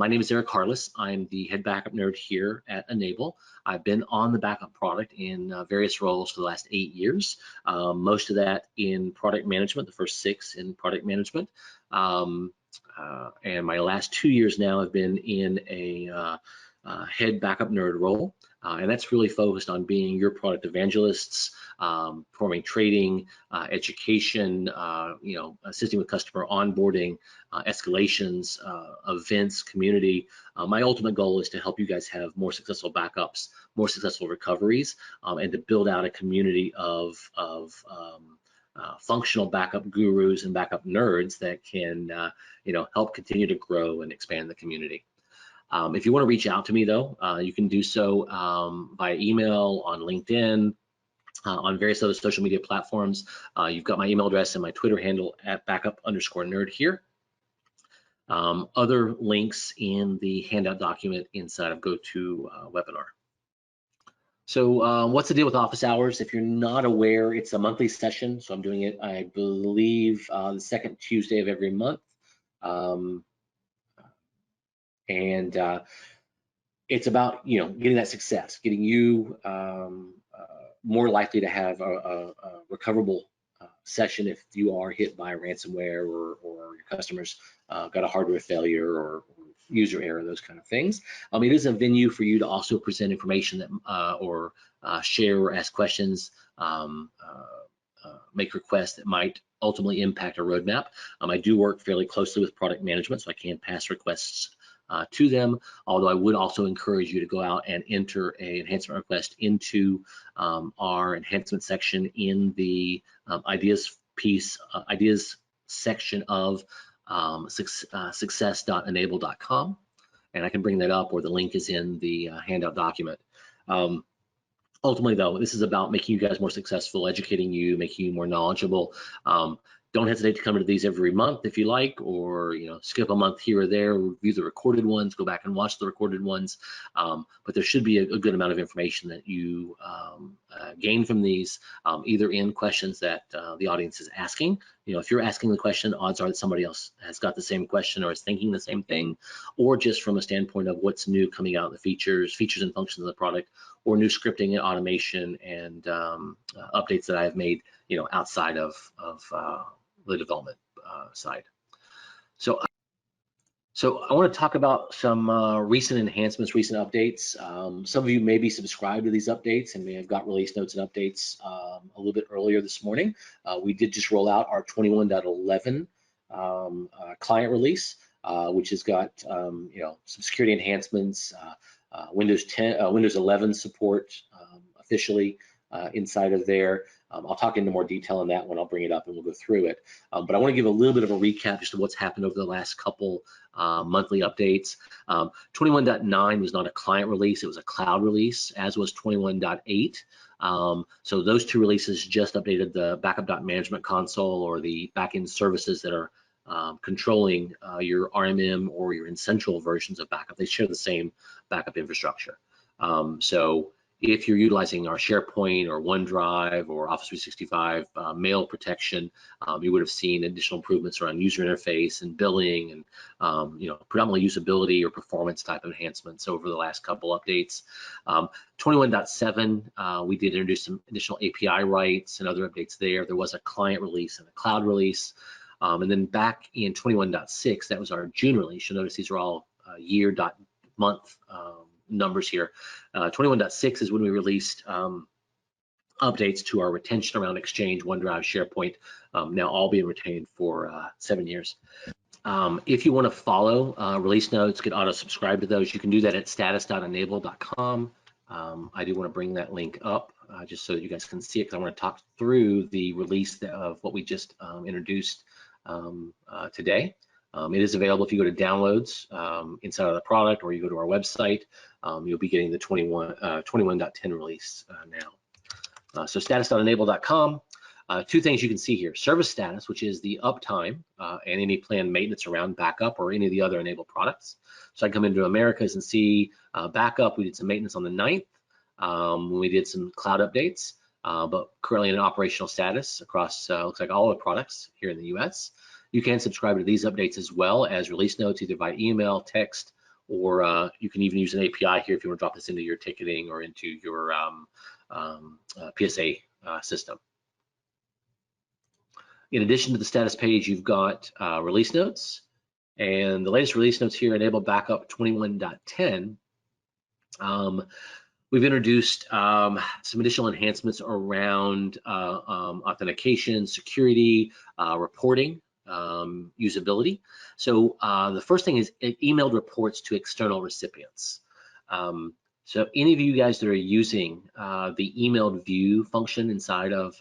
My name is Eric Harless. I'm the head backup nerd here at Enable. I've been on the backup product in various roles for the last 8 years, most of that in product management, the first 6 in product management. And my last 2 years now have been in a head backup nerd role. And that's really focused on being your product evangelists, performing trading, education, assisting with customer onboarding, escalations, events, community. My ultimate goal is to help you guys have more successful backups, more successful recoveries, and to build out a community of functional backup gurus and backup nerds that can, help continue to grow and expand the community. If you want to reach out to me, though, you can do so via email, on LinkedIn, on various other social media platforms. You've got my email address and my Twitter handle at backup_nerd here. Other links in the handout document inside of GoToWebinar. So what's the deal with office hours? If you're not aware, it's a monthly session. So I'm doing it, I believe, the second Tuesday of every month. And it's about getting that success, getting you more likely to have a recoverable session if you are hit by ransomware or your customers got a hardware failure or user error, those kind of things. It is a venue for you to also present information that or share or ask questions, make requests that might ultimately impact a roadmap. I do work fairly closely with product management, so I can pass requests to them, although I would also encourage you to go out and enter an enhancement request into our enhancement section in the ideas section of success.enable.com, and I can bring that up, or the link is in the handout document. Ultimately, though, this is about making you guys more successful, educating you, making you more knowledgeable. Don't hesitate to come to these every month if you like, or skip a month here or there, review the recorded ones, go back and watch the recorded ones. But there should be a good amount of information that you gain from these, either in questions that the audience is asking. If you're asking the question, odds are that somebody else has got the same question or is thinking the same thing, or just from a standpoint of what's new coming out in the features and functions of the product, or new scripting and automation and updates that I have made, outside of the development side. So I want to talk about some recent enhancements, recent updates. Some of you may be subscribed to these updates and may have got release notes and updates a little bit earlier this morning. We did just roll out our 21.11 client release, which has got some security enhancements, Windows 11 support officially inside of there. I'll talk into more detail on that when I'll bring it up and we'll go through it. But I want to give a little bit of a recap just of what's happened over the last couple monthly updates. 21.9 was not a client release, it was a cloud release, as was 21.8. So those two releases just updated the backup.management console, or the backend services that are controlling your RMM or your Essential versions of backup. They share the same backup infrastructure. So if you're utilizing our Sharepoint or OneDrive or Office 365 mail protection, you would have seen additional improvements around user interface and billing and predominantly usability or performance type enhancements over the last couple updates. 21.7, we did introduce some additional API rights and other updates there. There was a client release and a cloud release. And then back in 21.6, that was our June release. You'll notice these are all year.month numbers here. 21.6 is when we released updates to our retention around Exchange, OneDrive, SharePoint, now all being retained for 7 years. If you want to follow release notes, get auto-subscribed to those, you can do that at status.enable.com. I do want to bring that link up just so that you guys can see it, because I want to talk through the release of what we just introduced today. It is available if you go to downloads inside of the product, or you go to our website. You'll be getting the 21.10 release now. So status.enable.com. Two things you can see here: service status, which is the uptime and any planned maintenance around backup or any of the other Enable products. So I come into Americas and see backup. We did some maintenance on the 9th when we did some cloud updates, but currently in an operational status across looks like all the products here in the US. You can subscribe to these updates as well as release notes, either by email, text, or you can even use an API here if you want to drop this into your ticketing or into your PSA system. In addition to the status page, you've got release notes, and the latest release notes here enable backup 21.10. We've introduced some additional enhancements around authentication, security, reporting, usability. So the first thing is it emailed reports to external recipients. So any of you guys that are using the emailed view function inside of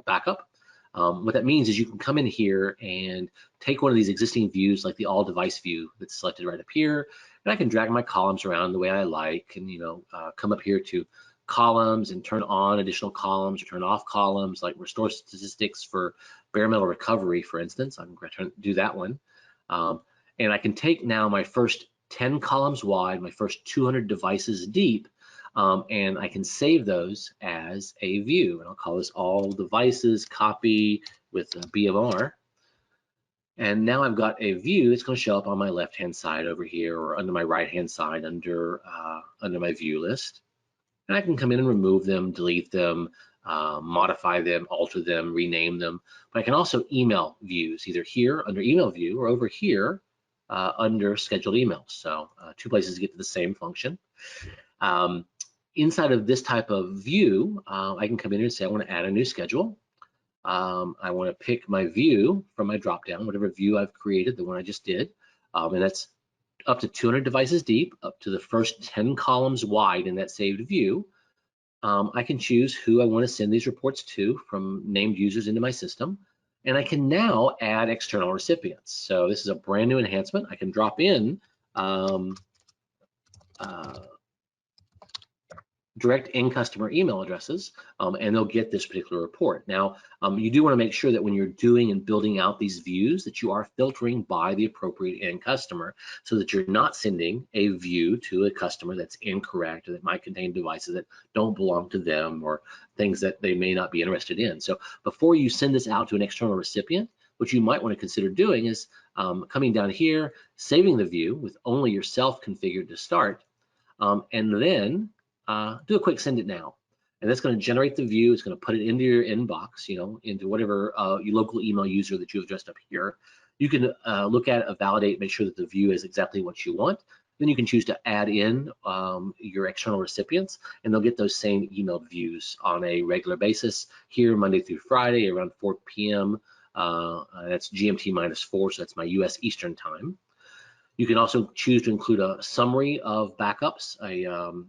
backup, what that means is you can come in here and take one of these existing views, like the all device view that's selected right up here, and I can drag my columns around the way I like, and come up here to columns and turn on additional columns or turn off columns, like restore statistics for bare metal recovery, for instance. I'm going to do that one, and I can take now my first 10 columns wide, my first 200 devices deep, and I can save those as a view, and I'll call this all devices copy with a B of R. And now I've got a view that's going to show up on my left-hand side over here, or under my right-hand side under my view list. And I can come in and remove them, delete them, modify them, alter them, rename them. But I can also email views, either here under email view or over here under scheduled emails. So two places to get to the same function. Inside of this type of view, I can come in here and say I want to add a new schedule. I want to pick my view from my dropdown, whatever view I've created, the one I just did, and that's up to 200 devices deep, up to the first 10 columns wide in that saved view. I can choose who I want to send these reports to from named users into my system, and I can now add external recipients. So this is a brand new enhancement. I can drop in direct end customer email addresses, and they'll get this particular report. Now, you do want to make sure that when you're doing and building out these views that you are filtering by the appropriate end customer, so that you're not sending a view to a customer that's incorrect or that might contain devices that don't belong to them or things that they may not be interested in. So before you send this out to an external recipient, what you might want to consider doing is coming down here, saving the view with only yourself configured to start, and then do a quick send it now, and that's going to generate the view. It's going to put it into your inbox, into whatever your local email user that you've addressed up here. You can look at it, validate, make sure that the view is exactly what you want. Then you can choose to add in your external recipients, and they'll get those same emailed views on a regular basis here, Monday through Friday around 4 p.m. That's GMT -4, so that's my US Eastern time. You can also choose to include a summary of backups,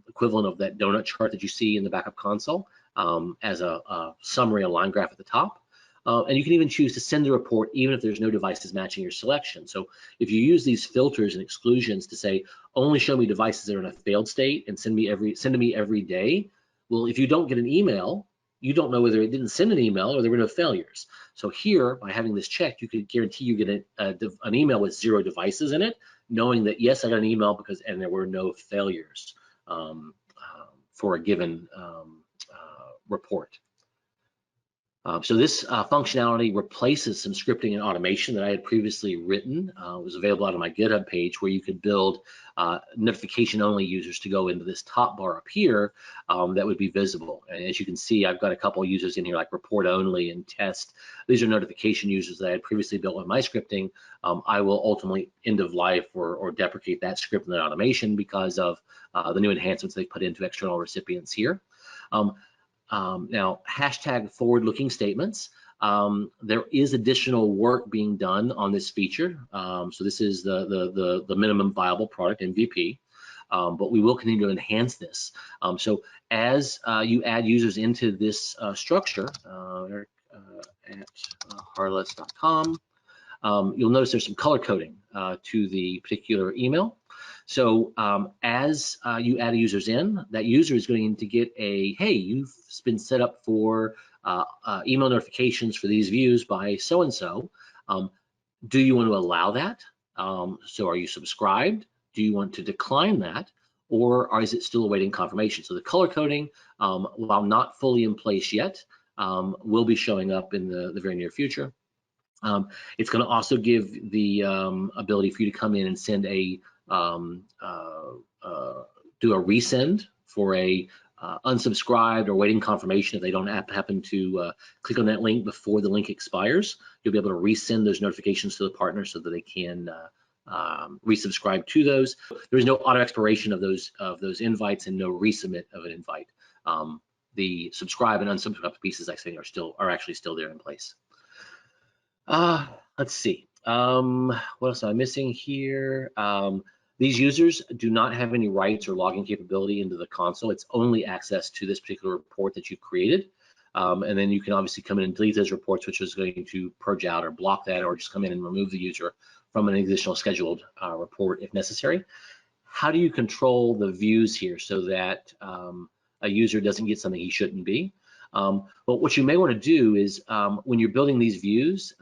equivalent of that donut chart that you see in the backup console, as a summary, a line graph at the top. And you can even choose to send the report even if there's no devices matching your selection. So if you use these filters and exclusions to say, only show me devices that are in a failed state and send to me every day, well, if you don't get an email, you don't know whether it didn't send an email or there were no failures. So here, by having this checked, you could guarantee you get an email with 0 devices in it, knowing that, yes, I got an email and there were no failures for a given report. So this functionality replaces some scripting and automation that I had previously written. It was available out on my GitHub page, where you could build notification-only users to go into this top bar up here that would be visible. And as you can see, I've got a couple of users in here like report only and test. These are notification users that I had previously built with my scripting. I will ultimately end of life or deprecate that script and that automation because of the new enhancements they put into external recipients here. Now, hashtag forward-looking statements. There is additional work being done on this feature. So this is the minimum viable product, MVP, but we will continue to enhance this. So as you add users into this structure at harless.com, you'll notice there's some color coding to the particular email. So as you add users in, that user is going to get a, hey, you've been set up for email notifications for these views by so-and-so. Do you want to allow that? So are you subscribed? Do you want to decline that? Or is it still awaiting confirmation? So the color coding, while not fully in place yet, will be showing up in the very near future. It's going to also give the ability for you to come in and send a do a resend for a unsubscribed or waiting confirmation if they don't happen to click on that link before the link expires. You'll be able to resend those notifications to the partner so that they can resubscribe to those. There is no auto expiration of those invites and no resubmit of an invite. The subscribe and unsubscribe pieces, I say, are actually still there in place. Let's see. What else am I missing here? These users do not have any rights or login capability into the console. It's only access to this particular report that you've created. And then you can obviously come in and delete those reports, which is going to purge out or block that, or just come in and remove the user from an additional scheduled report if necessary. How do you control the views here so that a user doesn't get something he shouldn't be? But what you may want to do is when you're building these views,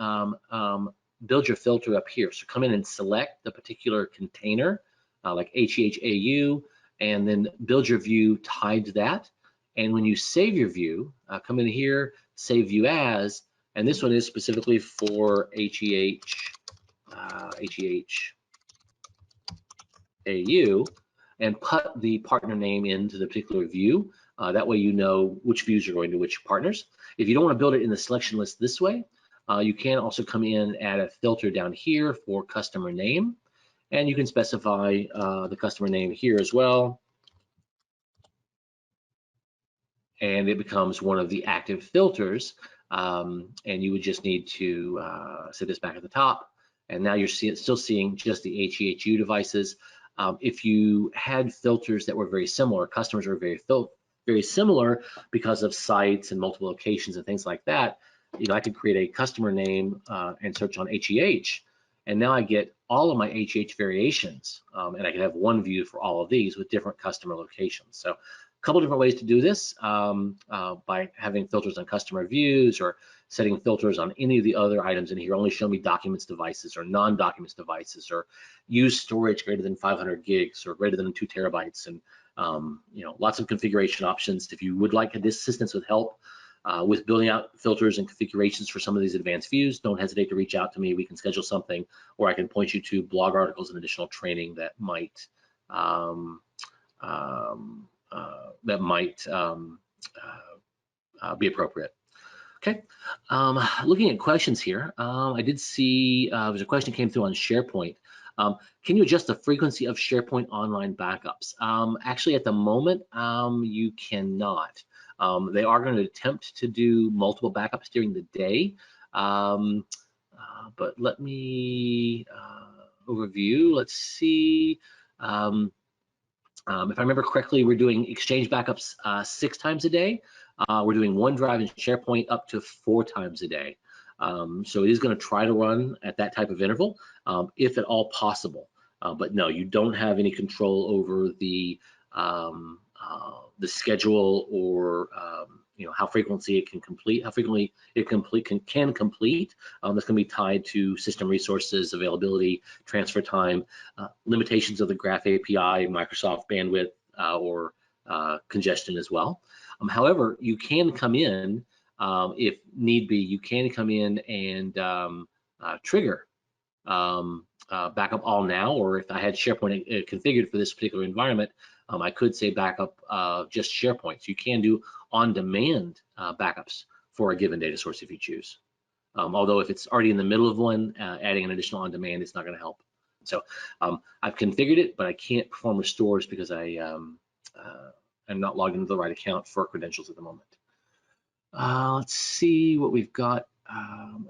build your filter up here. So come in and select the particular container, like HEHAU, and then build your view tied to that. And when you save your view, come in here, save view as, and this one is specifically for HEHAU, and put the partner name into the particular view. That way you know which views are going to which partners. If you don't want to build it in the selection list this way, you can also come in, add a filter down here for customer name, and you can specify the customer name here as well. And it becomes one of the active filters. And you would just need to set this back at the top. And now you're still seeing just the HEHU devices. If you had filters that were very similar, customers were very similar because of sites and multiple locations and things like that, you know, I could create a customer name and search on HEH, and now I get all of my HEH variations, and I can have one view for all of these with different customer locations. So a couple different ways to do this by having filters on customer views or setting filters on any of the other items in here. Only show me documents devices or non-documents devices, or use storage greater than 500 gigs or greater than 2 terabytes, and you know, lots of configuration options. If you would like assistance with help with building out filters and configurations for some of these advanced views, don't hesitate to reach out to me. We can schedule something, or I can point you to blog articles and additional training that might be appropriate. Okay, looking at questions here, I did see there's a question that came through on SharePoint. Can you adjust the frequency of SharePoint online backups? Actually, at the moment, you cannot. They are going to attempt to do multiple backups during the day, but let me overview. Let's see. If I remember correctly, we're doing Exchange backups 6 times a day. We're doing OneDrive and SharePoint up to 4 times a day. So it is going to try to run at that type of interval, if at all possible. But no, you don't have any control over the schedule or you know, how frequently it can complete, how frequently it can complete. That's going to be tied to system resources, availability, transfer time, limitations of the Graph API, Microsoft bandwidth, or congestion as well. However, you can come in, if need be, you can come in and trigger backup all now, or if I had SharePoint configured for this particular environment, I could say backup just SharePoint. So you can do on-demand backups for a given data source if you choose. Although if it's already in the middle of one, adding an additional on-demand is not going to help. So I've configured it, but I can't perform restores because I'm not logged into the right account for credentials at the moment. Let's see what we've got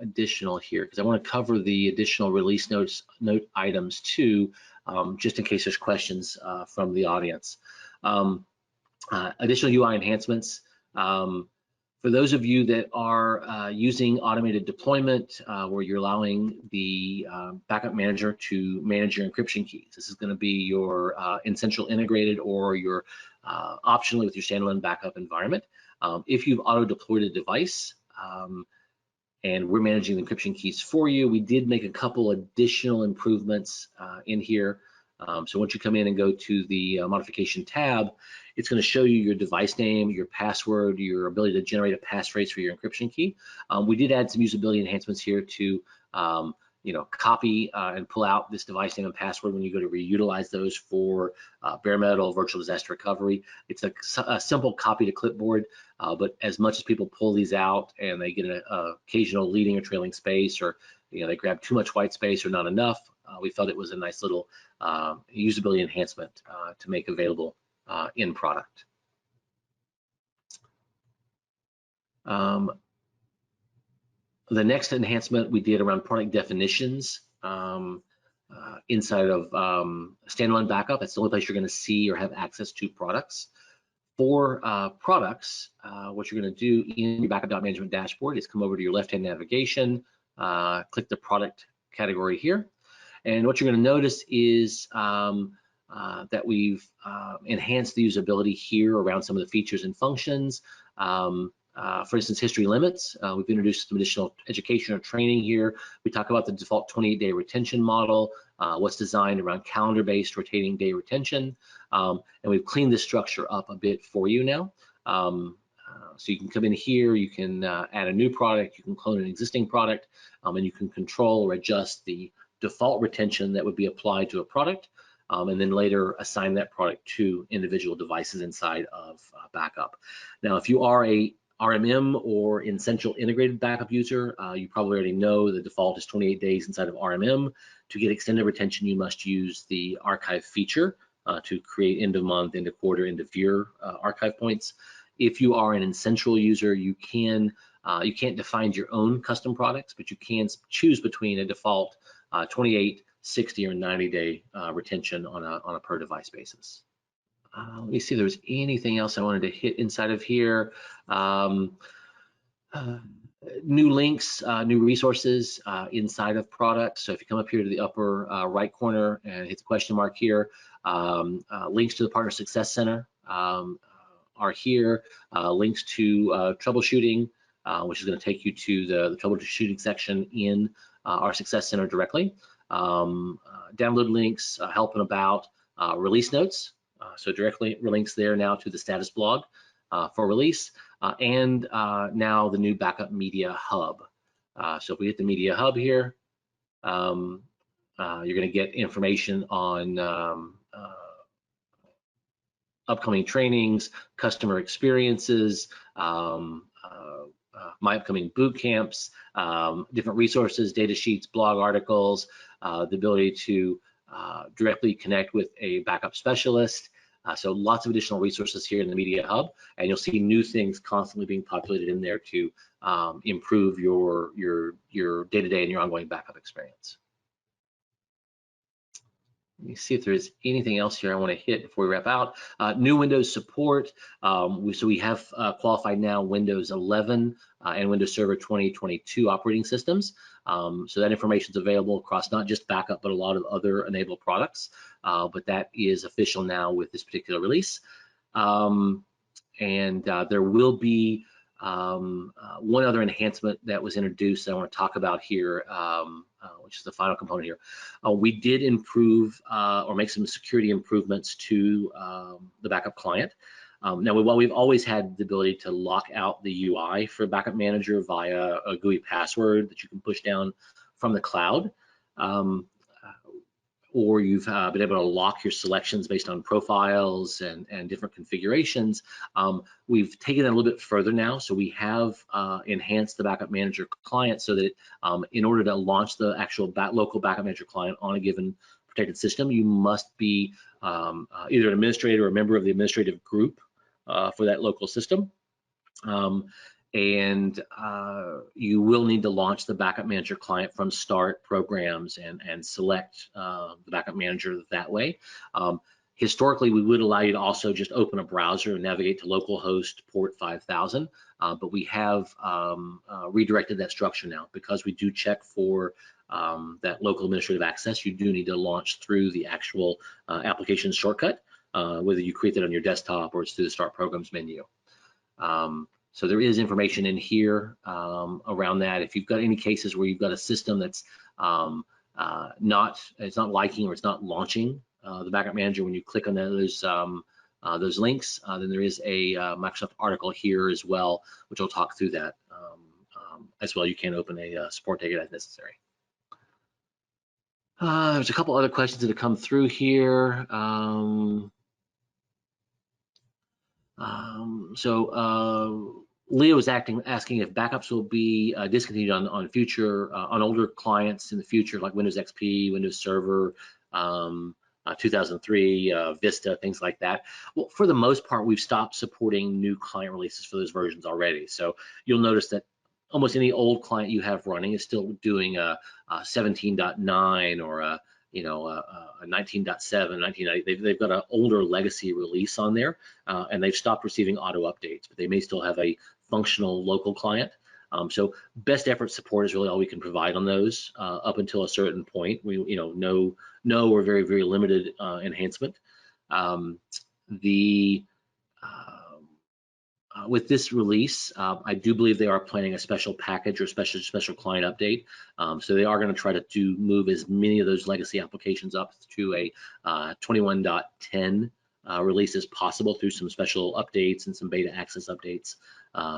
additional here, because I want to cover the additional release note items too, just in case there's questions from the audience. Additional UI enhancements. For those of you that are using automated deployment, where you're allowing the backup manager to manage your encryption keys, this is going to be your Essential integrated or your optionally with your standalone backup environment. If you've auto-deployed a device and we're managing the encryption keys for you, we did make a couple additional improvements in here. So once you come in and go to the modification tab, it's going to show you your device name, your password, your ability to generate a passphrase for your encryption key. We did add some usability enhancements here to copy and pull out this device name and password when you go to reutilize those for bare metal virtual disaster recovery. It's a simple copy to clipboard, but as much as people pull these out and they get an occasional leading or trailing space, or they grab too much white space or not enough, we felt it was a nice little usability enhancement to make available in product. The next enhancement we did around product definitions inside of standalone backup. That's the only place you're going to see or have access to products. For products, what you're going to do in your backup.management dashboard is come over to your left-hand navigation, click the product category here, and what you're going to notice is that we've enhanced the usability here around some of the features and functions. For instance, history limits. We've introduced some additional education or training here. We talk about the default 28-day retention model, what's designed around calendar-based rotating day retention, and we've cleaned this structure up a bit for you now. So you can come in here, you can add a new product, you can clone an existing product, and you can control or adjust the default retention that would be applied to a product, and then later assign that product to individual devices inside of backup. Now, if you are a RMM or Essential Integrated Backup user, you probably already know the default is 28 days inside of RMM. To get extended retention, you must use the archive feature to create end of month, end of quarter, end of year archive points. If you are an Essential user, you can't define your own custom products, but you can choose between a default 28, 60, or 90-day retention on a per device basis. Let me see if there's anything else I wanted to hit inside of here. New links, new resources inside of products. So if you come up here to the upper right corner and hit the question mark here, links to the Partner Success Center are here. Links to troubleshooting, which is going to take you to the troubleshooting section in our Success Center directly. Download links, helping about release notes. So directly links there now to the status blog for release, and now the new Backup Media Hub. So if we hit the Media Hub here, you're going to get information on upcoming trainings, customer experiences, my upcoming boot camps, different resources, data sheets, blog articles, the ability to directly connect with a backup specialist. So lots of additional resources here in the Media Hub, and you'll see new things constantly being populated in there to improve your day-to-day and your ongoing backup experience. Let me see if there's anything else here I want to hit before we wrap out. New Windows support. So we have qualified now Windows 11 and Windows Server 2022 operating systems. So that information is available across not just backup, but a lot of other enabled products. But that is official now with this particular release. And there will be one other enhancement that was introduced that I want to talk about here, which is the final component here. We did improve or make some security improvements to the backup client. Now, while we've always had the ability to lock out the UI for Backup Manager via a GUI password that you can push down from the cloud, or you've been able to lock your selections based on profiles and different configurations, we've taken it a little bit further now. So we have enhanced the Backup Manager client so that in order to launch the actual local Backup Manager client on a given protected system, you must be either an administrator or a member of the administrative group for that local system. And you will need to launch the Backup Manager client from Start, Programs, and select the Backup Manager that way. Historically, we would allow you to also just open a browser and navigate to localhost port 5000, but we have redirected that structure now because we do check for that local administrative access. You do need to launch through the actual application shortcut, whether you create that on your desktop or it's through the Start Programs menu. So there is information in here around that. If you've got any cases where you've got a system that's not liking or it's not launching the Backup Manager when you click on those links, then there is a Microsoft article here as well, which will talk through that as well. You can open a support ticket as necessary. There's a couple other questions that have come through here. Leo is asking if backups will be discontinued on future on older clients in the future, like Windows XP, Windows Server, 2003, Vista, things like that. Well, for the most part, we've stopped supporting new client releases for those versions already. So you'll notice that almost any old client you have running is still doing a 17.9 or a 19.7, 1990. They've got an older legacy release on there, and they've stopped receiving auto updates, but they may still have a functional local client. So best effort support is really all we can provide on those up until a certain point. We, no or very, very limited enhancement. With this release, I do believe they are planning a special package or special client update. So they are going to try to move as many of those legacy applications up to a 21.10 release as possible through some special updates and some beta access updates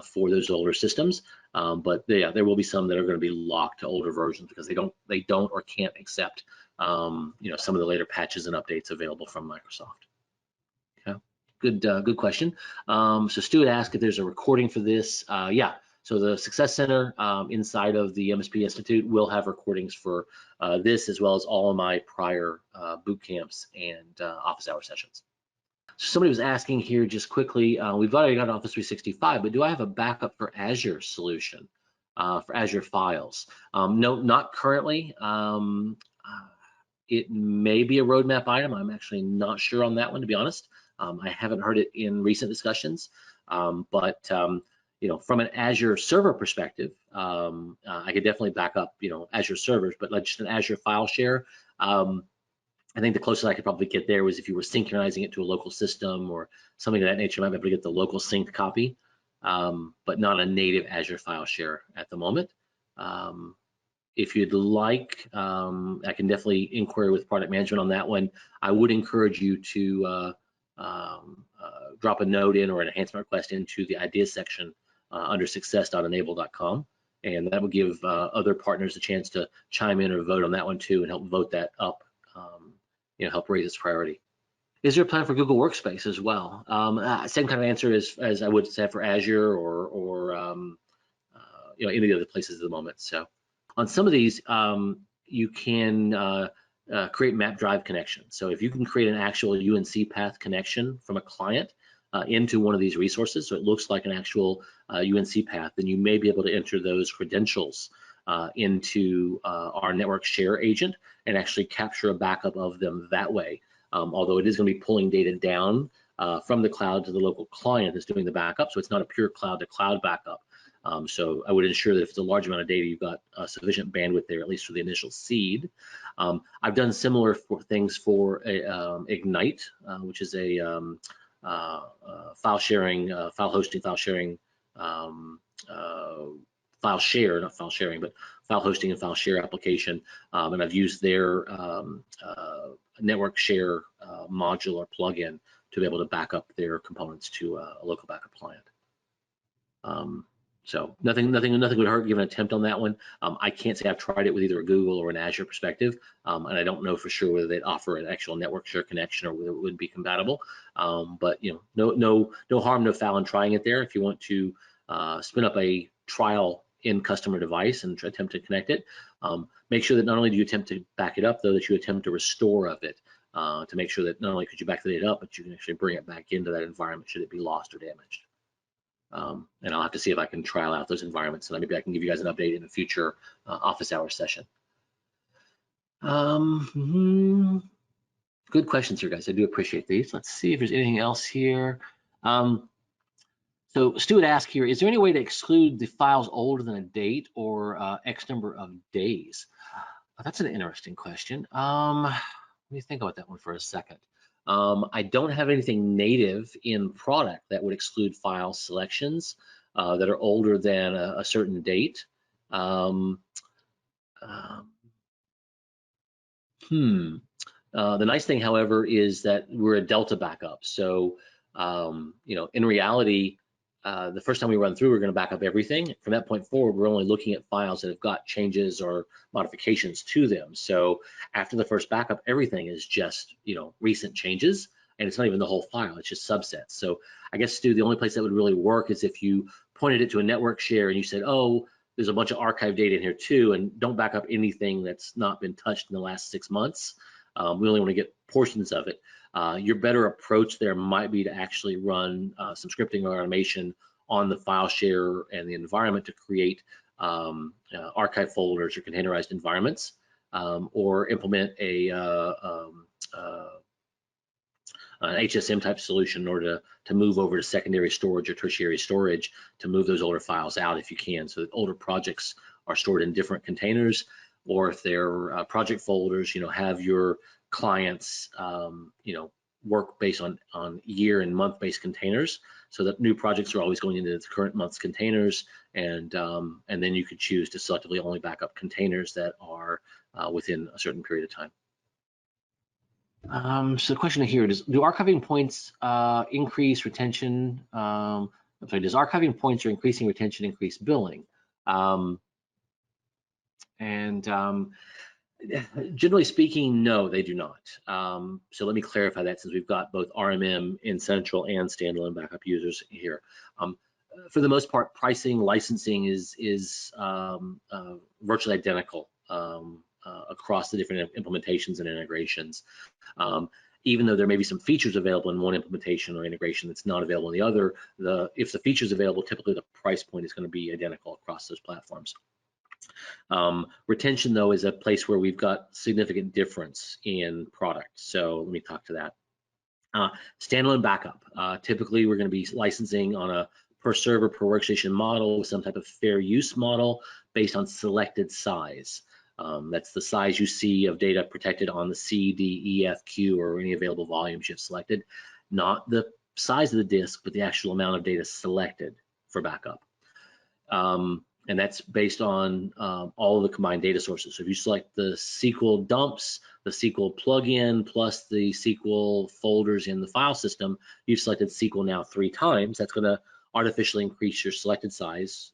for those older systems. But yeah, there will be some that are going to be locked to older versions because they don't or can't accept some of the later patches and updates available from Microsoft. Okay. Good question. So Stu had asked if there's a recording for this. Yeah, so the Success Center inside of the MSP Institute will have recordings for this, as well as all of my prior boot camps and office hour sessions. So somebody was asking here just quickly, we've already got Office 365, but do I have a backup for Azure solution, for Azure files? No, not currently. It may be a roadmap item. I'm actually not sure on that one, to be honest. I haven't heard it in recent discussions, but from an Azure server perspective, I could definitely back up, Azure servers, but like just an Azure file share. I think the closest I could probably get there was if you were synchronizing it to a local system or something of that nature. I might be able to get the local synced copy, but not a native Azure file share at the moment. If you'd like, I can definitely inquire with product management on that one. I would encourage you to drop a note in or an enhancement request into the ideas section under success.enable.com, and that will give other partners a chance to chime in or vote on that one too and help vote that up, help raise its priority. Is there a plan for Google Workspace as well? Same kind of answer as I would say for Azure or any of the other places at the moment. So on some of these, you can create map drive connections. So if you can create an actual UNC path connection from a client into one of these resources, so it looks like an actual UNC path, then you may be able to enter those credentials into our network share agent and actually capture a backup of them that way. Although it is going to be pulling data down from the cloud to the local client that's doing the backup, so it's not a pure cloud to cloud backup. So I would ensure that if it's a large amount of data, you've got sufficient bandwidth there, at least for the initial seed. I've done similar things for Ignite, which is a file sharing, file hosting, file sharing, file share, not file sharing, but file hosting and file share application. And I've used their network share module or plugin to be able to back up their components to a local backup client. So nothing would hurt give an attempt on that one. I can't say I've tried it with either a Google or an Azure perspective, and I don't know for sure whether they'd offer an actual network share connection or whether it would be compatible. But no harm, no foul in trying it there. If you want to spin up a trial in customer device and attempt to connect it, make sure that not only do you attempt to back it up, though, that you attempt to restore of it to make sure that not only could you back the data up, but you can actually bring it back into that environment should it be lost or damaged. And I'll have to see if I can trial out those environments, and maybe I can give you guys an update in a future office hours session. Good questions here, guys. I do appreciate these. Let's see if there's anything else here. So Stu would ask here, is there any way to exclude the files older than a date or X number of days? That's an interesting question. Let me think about that one for a second. I don't have anything native in product that would exclude file selections that are older than a certain date. The nice thing, however, is that we're a Delta backup. So, in reality, the first time we run through, we're going to back up everything. From that point forward, we're only looking at files that have got changes or modifications to them. So after the first backup, everything is just, recent changes, and it's not even the whole file, it's just subsets. So I guess, Stu, the only place that would really work is if you pointed it to a network share and you said, oh, there's a bunch of archive data in here too, and don't back up anything that's not been touched in the last 6 months. We only want to get portions of it. Your better approach there might be to actually run some scripting or automation on the file share and the environment to create archive folders or containerized environments, or implement an HSM type solution in order to move over to secondary storage or tertiary storage to move those older files out if you can, so that older projects are stored in different containers, or if they're project folders, have your clients, work based on year and month based containers, so that new projects are always going into the current month's containers, and then you could choose to selectively only back up containers that are within a certain period of time. So the question here is, do archiving points increase retention? I'm sorry, does archiving points or increasing retention increase billing? Generally speaking, no, they do not. So let me clarify that, since we've got both RMM in central and standalone backup users here. For the most part, pricing, licensing is virtually identical across the different implementations and integrations. Even though there may be some features available in one implementation or integration that's not available in the other, if the feature's available, typically the price point is going to be identical across those platforms. Retention, though, is a place where we've got significant difference in product. So let me talk to that. Standalone backup. Typically, we're going to be licensing on a per server, per workstation model with some type of fair use model based on selected size. That's the size you see of data protected on the C, D, E, F, Q, or any available volumes you've selected. Not the size of the disk, but the actual amount of data selected for backup. And that's based on all of the combined data sources. So if you select the SQL dumps, the SQL plugin, plus the SQL folders in the file system, you've selected SQL now 3 times. That's going to artificially increase your selected size,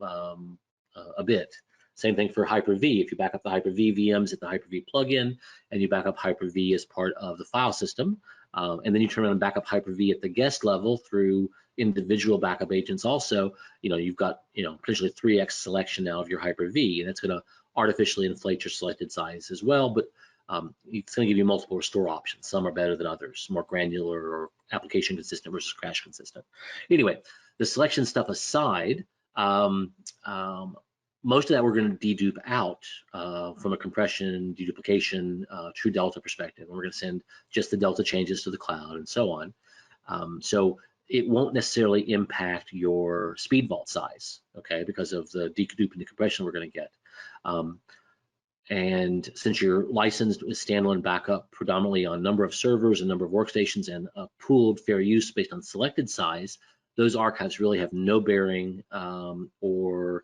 a bit. Same thing for Hyper-V. If you back up the Hyper-V VMs at the Hyper-V plugin, and you back up Hyper-V as part of the file system, and then you turn around and back up Hyper-V at the guest level through individual backup agents also, you've got, potentially 3x selection now of your Hyper-V, and it's going to artificially inflate your selected size as well, but it's going to give you multiple restore options. Some are better than others, more granular or application consistent versus crash consistent. Anyway, the selection stuff aside, most of that we're going to dedupe out from a compression, deduplication, true delta perspective. And we're going to send just the delta changes to the cloud and so on. So it won't necessarily impact your speed vault size, okay, because of the dedupe and decompression we're going to get. And since you're licensed with standalone backup predominantly on number of servers and number of workstations and a pooled fair use based on selected size, those archives really have no bearing, or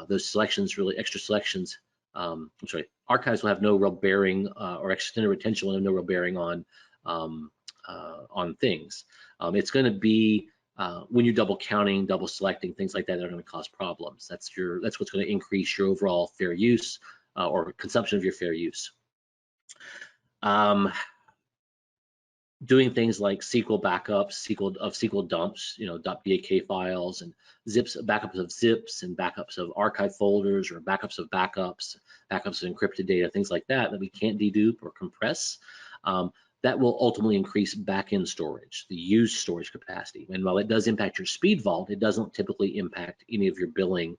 those selections, really extra selections, archives will have no real bearing, or extended retention will have no real bearing on things. It's going to be when you're double counting, double selecting, things like that are going to cause problems. That's what's going to increase your overall fair use or consumption of your fair use. Doing things like SQL backups, SQL dumps, .bak files, and backups of zips, and backups of archive folders, or backups of backups of encrypted data, things like that we can't dedupe or compress. That will ultimately increase backend storage, the used storage capacity. And while it does impact your speed vault, it doesn't typically impact any of your billing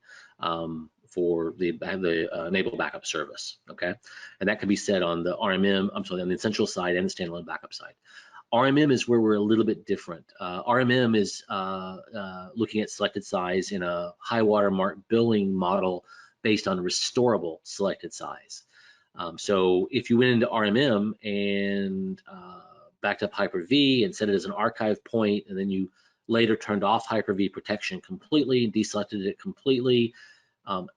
for the enable backup service, okay? And that can be said on the RMM, on the essential side and the standalone backup side. RMM is where we're a little bit different. RMM is looking at selected size in a high watermark billing model based on restorable selected size. So if you went into RMM and backed up Hyper-V and set it as an archive point, and then you later turned off Hyper-V protection completely and deselected it completely,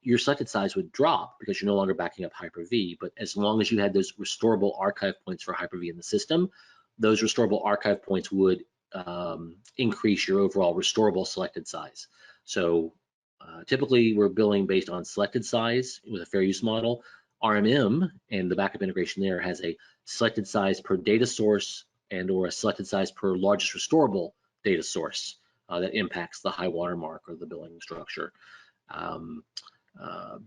your selected size would drop because you're no longer backing up Hyper-V. But as long as you had those restorable archive points for Hyper-V in the system, those restorable archive points would increase your overall restorable selected size. So typically we're billing based on selected size with a fair use model. RMM and the backup integration there has a selected size per data source and or a selected size per largest restorable data source that impacts the high watermark or the billing structure.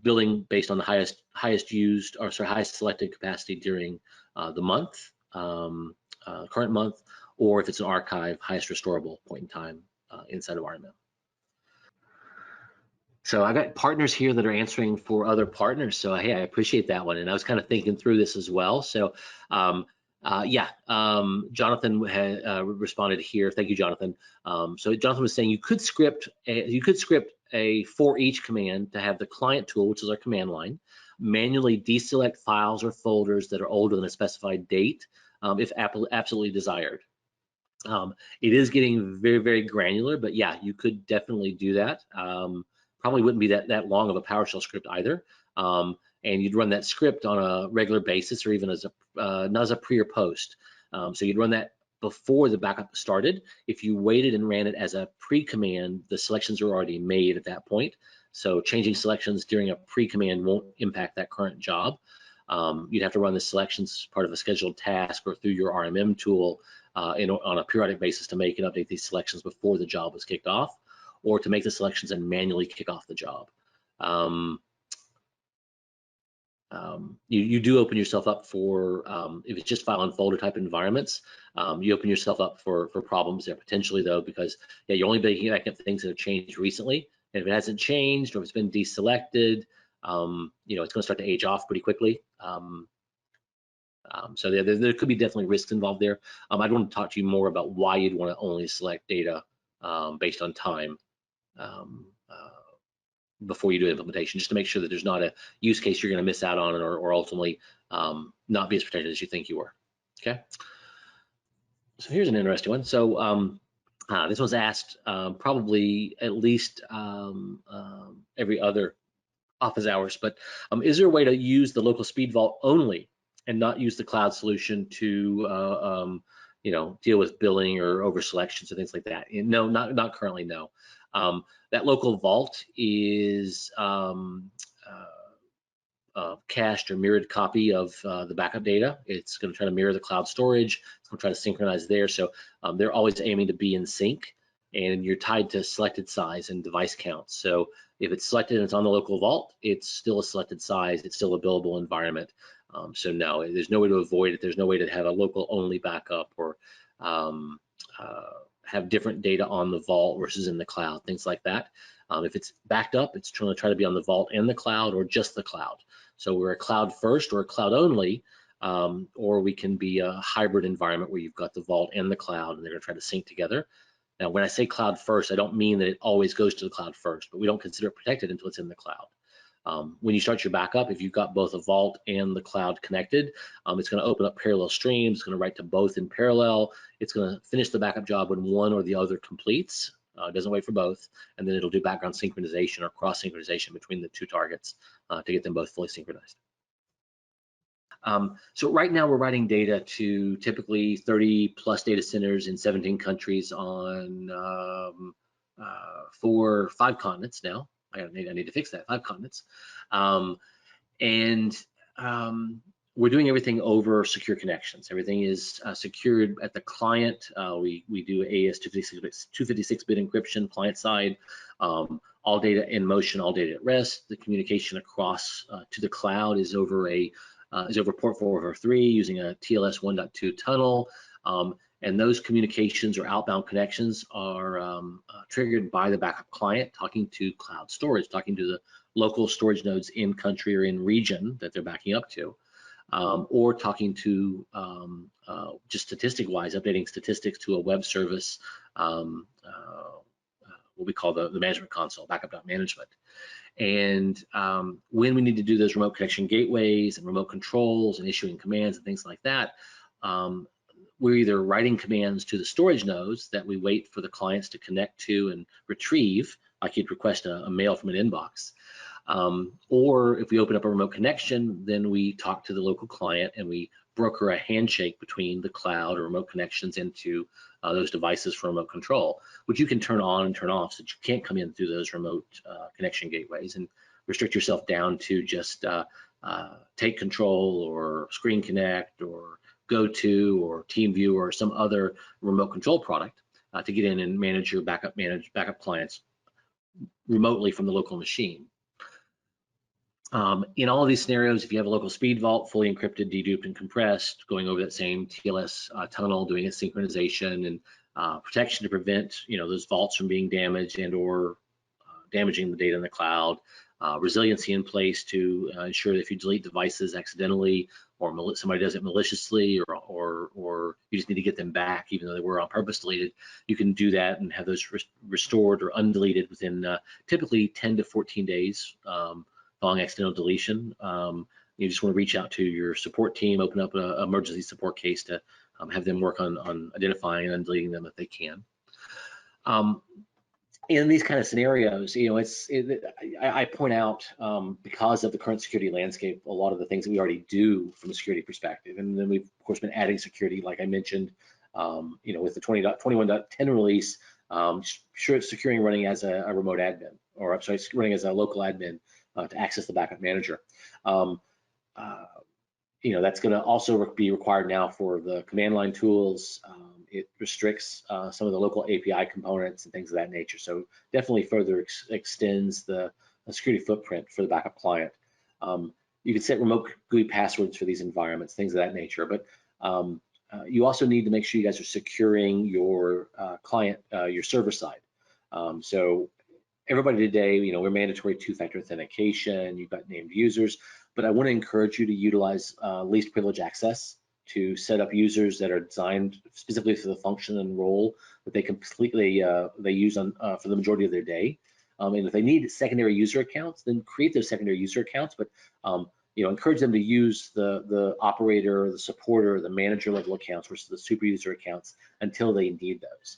Billing based on the highest used, or sorry, highest selected capacity during the month, current month, or if it's an archive, highest restorable point in time inside of RMM. So I got partners here that are answering for other partners. So hey, I appreciate that one. And I was kind of thinking through this as well. So Jonathan had responded here. Thank you, Jonathan. So Jonathan was saying you could script a for each command to have the client tool, which is our command line, manually deselect files or folders that are older than a specified date, if absolutely desired. It is getting very, very granular, but yeah, you could definitely do that. Probably wouldn't be that long of a PowerShell script either. And you'd run that script on a regular basis, or even as not as a pre or post. So you'd run that before the backup started. If you waited and ran it as a pre-command, the selections are already made at that point. So changing selections during a pre-command won't impact that current job. You'd have to run the selections as part of a scheduled task or through your RMM tool on a periodic basis to make and update these selections before the job was kicked off, or to make the selections and manually kick off the job. You do open yourself up for, if it's just file and folder type environments, you open yourself up for problems there potentially though, because yeah, you're only making back up things that have changed recently. And if it hasn't changed or if it's been deselected, you know, it's going to start to age off pretty quickly. So there could be definitely risks involved there. I'd want to talk to you more about why you'd want to only select data based on time before you do implementation, just to make sure that there's not a use case you're going to miss out on, or ultimately not be as protected as you think you were. Okay. So here's an interesting one. So this was asked probably at least every other office hours, but is there a way to use the local speed vault only and not use the cloud solution to you know, deal with billing or over selections and things like that? No, not currently, no. That local vault is cached or mirrored copy of the backup data. It's going to try to mirror the cloud storage. It's going to try to synchronize there. So they're always aiming to be in sync, and you're tied to selected size and device count. So if it's selected and it's on the local vault, it's still a selected size. It's still a billable environment. So no, there's no way to avoid it. There's no way to have a local only backup or have different data on the vault versus in the cloud, things like that. If it's backed up, it's trying to be on the vault and the cloud, or just the cloud. So we're a cloud first or a cloud only, or we can be a hybrid environment where you've got the vault and the cloud, and they're going to try to sync together. Now, when I say cloud first, I don't mean that it always goes to the cloud first, but we don't consider it protected until it's in the cloud. When you start your backup, if you've got both a vault and the cloud connected, it's going to open up parallel streams. It's going to write to both in parallel. It's going to finish the backup job when one or the other completes. It doesn't wait for both, and then it'll do background synchronization or cross synchronization between the two targets to get them both fully synchronized. So right now we're writing data to typically 30 plus data centers in 17 countries on 5 continents now. I need to fix that, 5 continents. We're doing everything over secure connections. Everything is secured at the client. We do AES 256-bit encryption client side. All data in motion, all data at rest. The communication across to the cloud is over port 443 using a TLS 1.2 tunnel. And those communications or outbound connections are triggered by the backup client talking to cloud storage, talking to the local storage nodes in country or in region that they're backing up to, or talking to just statistic-wise, updating statistics to a web service, what we call the management console, backup.management. And when we need to do those remote connection gateways and remote controls and issuing commands and things like that, we're either writing commands to the storage nodes that we wait for the clients to connect to and retrieve, like you'd request a mail from an inbox. Or if we open up a remote connection, then we talk to the local client and we broker a handshake between the cloud or remote connections into those devices for remote control, which you can turn on and turn off so that you can't come in through those remote connection gateways, and restrict yourself down to just Take Control or Screen Connect or GoTo or TeamViewer or some other remote control product to get in and manage your backup clients remotely from the local machine. In all of these scenarios, if you have a local speed vault, fully encrypted, deduped, and compressed, going over that same TLS tunnel, doing a synchronization and protection to prevent those vaults from being damaged and or damaging the data in the cloud, resiliency in place to ensure that if you delete devices accidentally or somebody does it maliciously or you just need to get them back even though they were on purpose deleted, you can do that and have those restored or undeleted within typically 10 to 14 days following accidental deletion. You just want to reach out to your support team, open up an emergency support case to have them work on identifying and undeleting them if they can. In these kind of scenarios, I point out because of the current security landscape, a lot of the things that we already do from a security perspective, and then we've of course been adding security, like I mentioned, with the 20.21.10 release, securing running as a remote admin, or I'm sorry, running as a local admin to access the backup manager. That's going to also be required now for the command line tools. It restricts some of the local API components and things of that nature. So definitely further extends the security footprint for the backup client. You can set remote GUI passwords for these environments, things of that nature. But you also need to make sure you guys are securing your client, your server side. So everybody today, we're mandatory two-factor authentication. You've got named users, but I want to encourage you to utilize least privilege access to set up users that are designed specifically for the function and role that they completely they use on for the majority of their day. And if they need secondary user accounts, then create those secondary user accounts, but encourage them to use the operator, the supporter, the manager level accounts versus the super user accounts until they need those.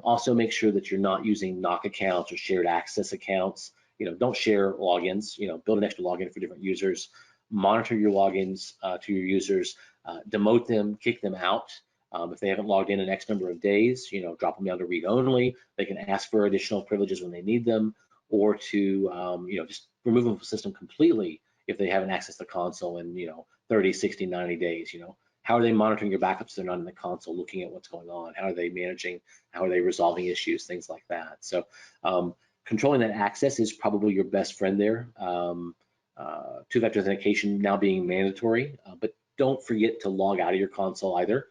Also make sure that you're not using NOC accounts or shared access accounts. Don't share logins, build an extra login for different users, monitor your logins to your users, demote them, kick them out. If they haven't logged in X number of days, drop them down to read only. They can ask for additional privileges when they need them, or to, just remove them from the system completely if they haven't accessed the console in, 30, 60, 90 days, How are they monitoring your backups if they're not in the console looking at what's going on? How are they managing? How are they resolving issues? Things like that. So controlling that access is probably your best friend there. Two-factor authentication now being mandatory, but don't forget to log out of your console either.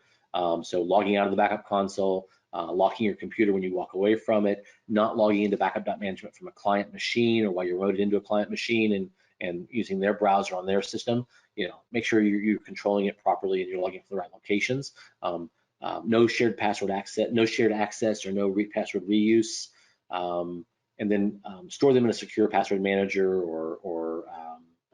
So logging out of the backup console, locking your computer when you walk away from it, not logging into backup.management from a client machine or while you're loaded into a client machine and using their browser on their system. Make sure you're controlling it properly and you're logging for the right locations. No shared password access, no shared access or no password reuse. And then store them in a secure password manager or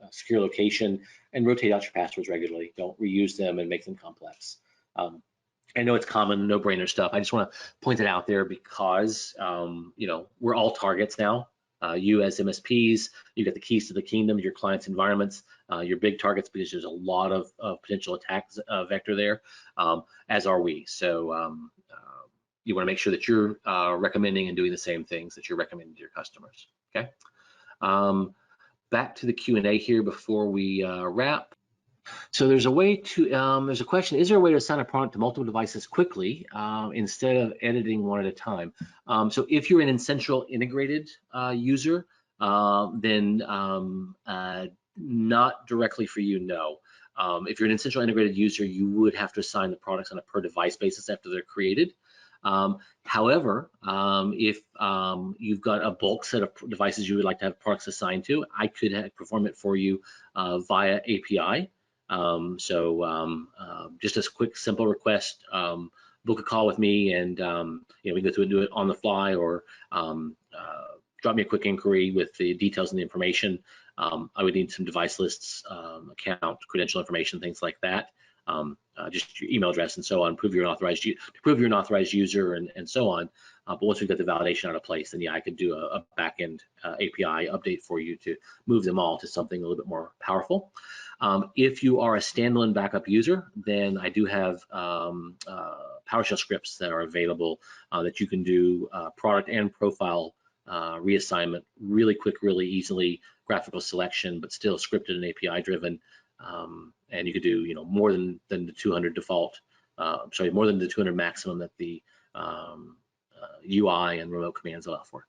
a secure location, and rotate out your passwords regularly. Don't reuse them and make them complex. I know it's common, no-brainer stuff. I just want to point it out there because we're all targets now. You as MSPs, you get the keys to the kingdom, your clients' environments, you're big targets because there's a lot of potential attack vector there, as are we. So you want to make sure that you're recommending and doing the same things that you're recommending to your customers. Okay. Back to the Q&A here before we wrap. So there's a way to, there's a question, is there a way to assign a product to multiple devices quickly instead of editing one at a time? So if you're an essential integrated user, then not directly for you, no. If you're an essential integrated user, you would have to assign the products on a per device basis after they're created. However, if you've got a bulk set of devices you would like to have products assigned to, I could perform it for you via API. Just a quick, simple request, book a call with me and we can go through and do it on the fly, or drop me a quick inquiry with the details and the information. I would need some device lists, account, credential information, things like that. Just your email address and so on, prove you're an authorized user and so on. But once we've got the validation out of place, then yeah, I could do a backend API update for you to move them all to something a little bit more powerful. If you are a standalone backup user, then I do have PowerShell scripts that are available that you can do product and profile reassignment really quick, really easily, graphical selection, but still scripted and API driven. And you could do, you know, more than the 200 default, more than the 200 maximum that the UI and remote commands allow for.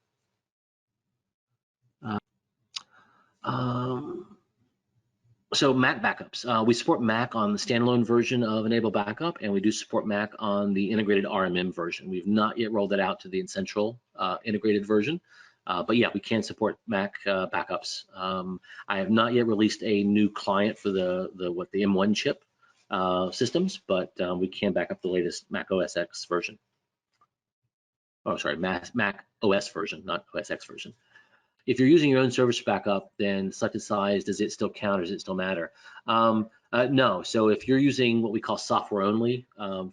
So Mac backups. We support Mac on the standalone version of Enable Backup, and we do support Mac on the integrated RMM version. We've not yet rolled that out to the Essential integrated version, but yeah, we can support Mac backups. I have not yet released a new client for the M1 chip systems, but we can back up the latest Mac OS X version. Oh, sorry, Mac OS version, not OS X version. If you're using your own service backup, then selected size, does it still count or does it still matter? No, so if you're using what we call software only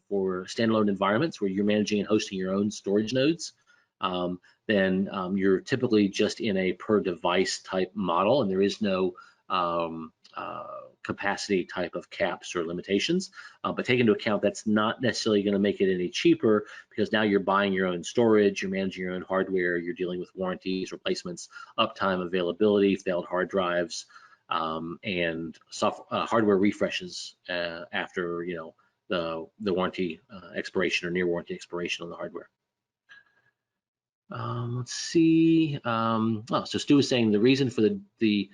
for standalone environments where you're managing and hosting your own storage nodes, then you're typically just in a per device type model, and there is no capacity type of caps or limitations, but take into account that's not necessarily going to make it any cheaper, because now you're buying your own storage, you're managing your own hardware, you're dealing with warranties, replacements, uptime, availability, failed hard drives, and hardware refreshes after, you know, the warranty expiration or near warranty expiration on the hardware. Let's see. So Stu was saying the reason for the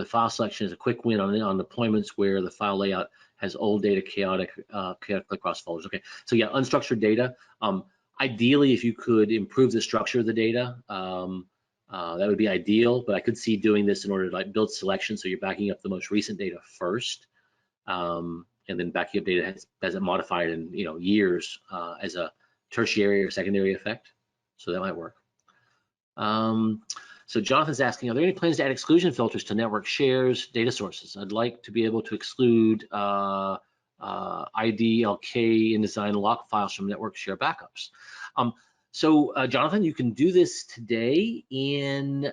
file selection is a quick win on deployments where the file layout has old data chaotically across folders. Okay, so yeah, unstructured data. Ideally, if you could improve the structure of the data, that would be ideal, but I could see doing this in order to like build selection, so you're backing up the most recent data first, and then backing up data as it modified in, you know, years as a tertiary or secondary effect. So that might work. So Jonathan's asking, are there any plans to add exclusion filters to network shares data sources? I'd like to be able to exclude IDLK, InDesign lock files from network share backups. So Jonathan, you can do this today in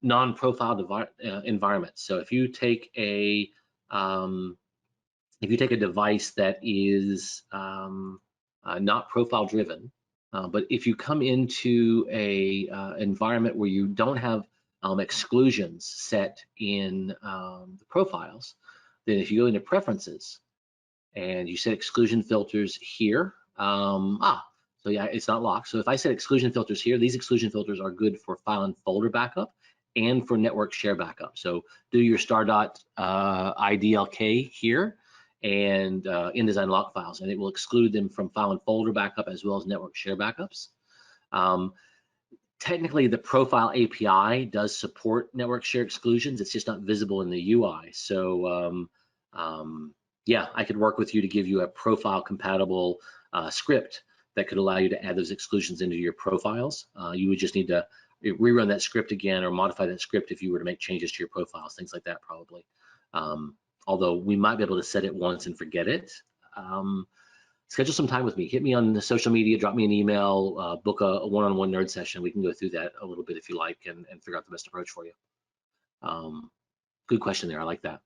non-profile environments. So if you take a device that is not profile driven, but if you come into a environment where you don't have exclusions set in the profiles, then if you go into preferences and you set exclusion filters here, so yeah, it's not locked. So if I set exclusion filters here, these exclusion filters are good for file and folder backup and for network share backup. So do your star.idlk here and InDesign lock files, and it will exclude them from file and folder backup as well as network share backups. Technically, the profile API does support network share exclusions. It's just not visible in the UI. So yeah, I could work with you to give you a profile compatible script that could allow you to add those exclusions into your profiles. You would just need to rerun that script again or modify that script if you were to make changes to your profiles, things like that probably. Although we might be able to set it once and forget it. Schedule some time with me. Hit me on the social media, drop me an email, book a one-on-one nerd session. We can go through that a little bit if you like and figure out the best approach for you. Good question there, I like that.